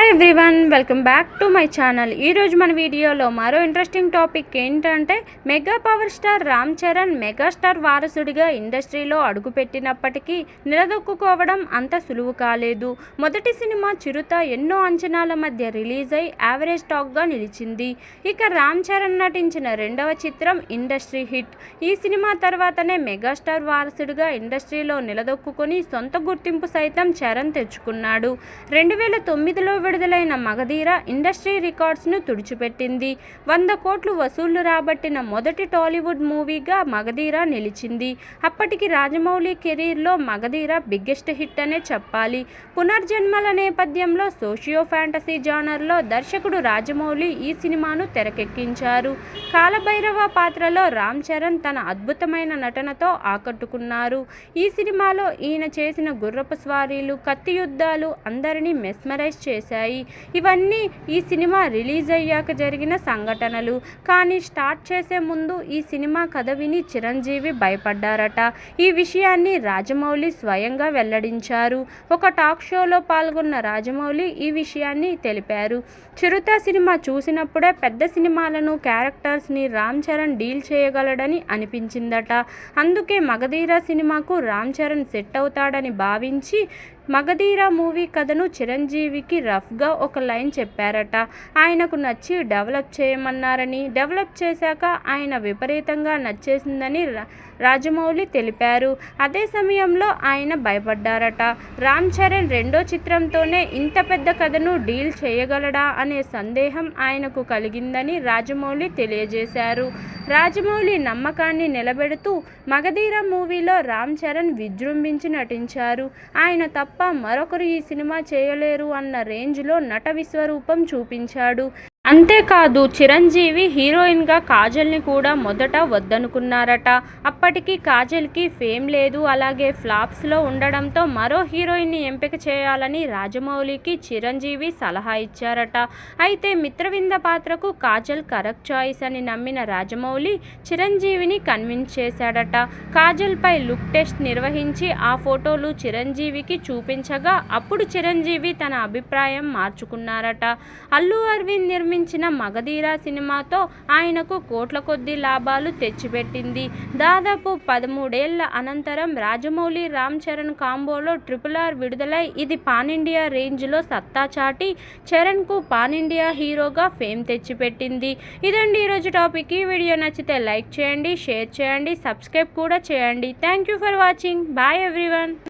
Hi everyone, welcome back to my channel. ఈరోజు మన వీడియోలో మరో ఇంట్రెస్టింగ్ టాపిక్ ఏంటంటే mega power star Ram Charan megastar వారసుడిగా ఇండస్ట్రీలో అడుగుపెట్టినప్పటికీ నిలదొక్కుకోవడం అంత సులువు కాలేదు. మొదటి సినిమా చిరుత ఎన్నో అంచనాల మధ్య రిలీజ్ అయి యావరేజ్ టాక్గా నిలిచింది. ఇక రామ్ చరణ్ నటించిన రెండవ చిత్రం ఇండస్ట్రీ హిట్. ఈ సినిమా తర్వాతనే మెగాస్టార్ వారసుడిగా ఇండస్ట్రీలో నిలదొక్కుని సొంత గుర్తింపు సైతం చరణ్ తెచ్చుకున్నాడు. 2009లో విడుదలైన మగధీర ఇండస్ట్రీ రికార్డ్స్ను తుడిచిపెట్టింది. 100 కోట్లు వసూళ్లు రాబట్టిన మొదటి టాలీవుడ్ మూవీగా మగధీర నిలిచింది. అప్పటికి రాజమౌళి కెరీర్లో మగధీర బిగ్గెస్ట్ హిట్ అనే చెప్పాలి. పునర్జన్మల నేపథ్యంలో సోషియో ఫ్యాంటసీ జానర్లో దర్శకుడు రాజమౌళి ఈ సినిమాను తెరకెక్కించారు. కాలభైరవ పాత్రలో రామ్ చరణ్ తన అద్భుతమైన నటనతో ఆకట్టుకున్నారు. ఈ సినిమాలో ఈయన చేసిన గుర్రపు స్వారీలు, కత్తి యుద్ధాలు అందరినీ మెస్మరైజ్ చేశాయి. ఇవన్నీ ఈ సినిమా రిలీజ్ అయ్యాక జరిగిన సంఘటనలు. కానీ స్టార్ట్ చేసే ముందు ఈ సినిమా కథ విని చిరంజీవి భయపడ్డారట. ఈ విషయాన్ని రాజమౌళి స్వయంగా వెల్లడించారు. ఒక టాక్ షోలో పాల్గొన్న రాజమౌళి ఈ విషయాన్ని తెలిపారు. చిరుత సినిమా చూసినప్పుడే పెద్ద సినిమాలను, క్యారెక్టర్స్ని రామ్ చరణ్ డీల్ చేయగలడని అనిపించిందట. అందుకే మగధీర సినిమాకు రామ్ చరణ్ సెట్ అవుతాడని భావించి మగధీర మూవీ కథను చిరంజీవికి రఫ్గా ఒక లైన్ చెప్పారట. ఆయనకు నచ్చి డెవలప్ చేయమన్నారని, డెవలప్ చేశాక ఆయన విపరీతంగా నచ్చేసిందని రాజమౌళి తెలిపారు. అదే సమయంలో ఆయన భయపడ్డారట. రామ్ చరణ్ రెండో చిత్రంతోనే ఇంత పెద్ద కథను డీల్ చేయగలడా అనే సందేహం ఆయనకు కలిగిందని రాజమౌళి తెలియజేశారు. రాజమౌళి నమ్మకాన్ని నిలబెడుతూ మగధీర మూవీలో రామ్ చరణ్ విజృంభించి నటించారు. ఆయన తప్ప మరొకరు ఈ సినిమా చేయలేరు అన్న రేంజ్లో నట విశ్వరూపం చూపించాడు. అంతేకాదు, చిరంజీవి హీరోయిన్గా కాజల్ని కూడా మొదట వద్దనుకున్నారట. అప్పటికి కాజల్కి ఫేమ్ లేదు, అలాగే ఫ్లాప్స్లో ఉండడంతో మరో హీరోయిన్ని ఎంపిక చేయాలని రాజమౌళికి చిరంజీవి సలహా ఇచ్చారట. అయితే మిత్రవింద పాత్రకు కాజల్ కరెక్ట్ చాయిస్ అని నమ్మిన రాజమౌళి చిరంజీవిని కన్విన్స్ చేశాడట. కాజల్పై లుక్ టెస్ట్ నిర్వహించి ఆ ఫోటోలు చిరంజీవికి చూపించగా అప్పుడు చిరంజీవి తన అభిప్రాయం మార్చుకున్నారట. అల్లు అరవింద్ నిర్మించిన మగధీర సినిమాతో ఆయనకు కోట్ల కొద్దీ లాభాలు తెచ్చిపెట్టింది. దాదాపు 13 ఏళ్ల అనంతరం రాజమౌళి రామ్ చరణ్ కాంబోలో RRR విడుదలై ఇది పాన్ ఇండియా రేంజ్లో సత్తా చాటి చరణ్కు పాన్ ఇండియా హీరోగా ఫేమ్ తెచ్చిపెట్టింది. ఇదండి ఈరోజు టాపిక్. ఈ వీడియో నచ్చితే లైక్ చేయండి, షేర్ చేయండి, సబ్స్క్రైబ్ కూడా చేయండి. Thank you for watching. Bye everyone.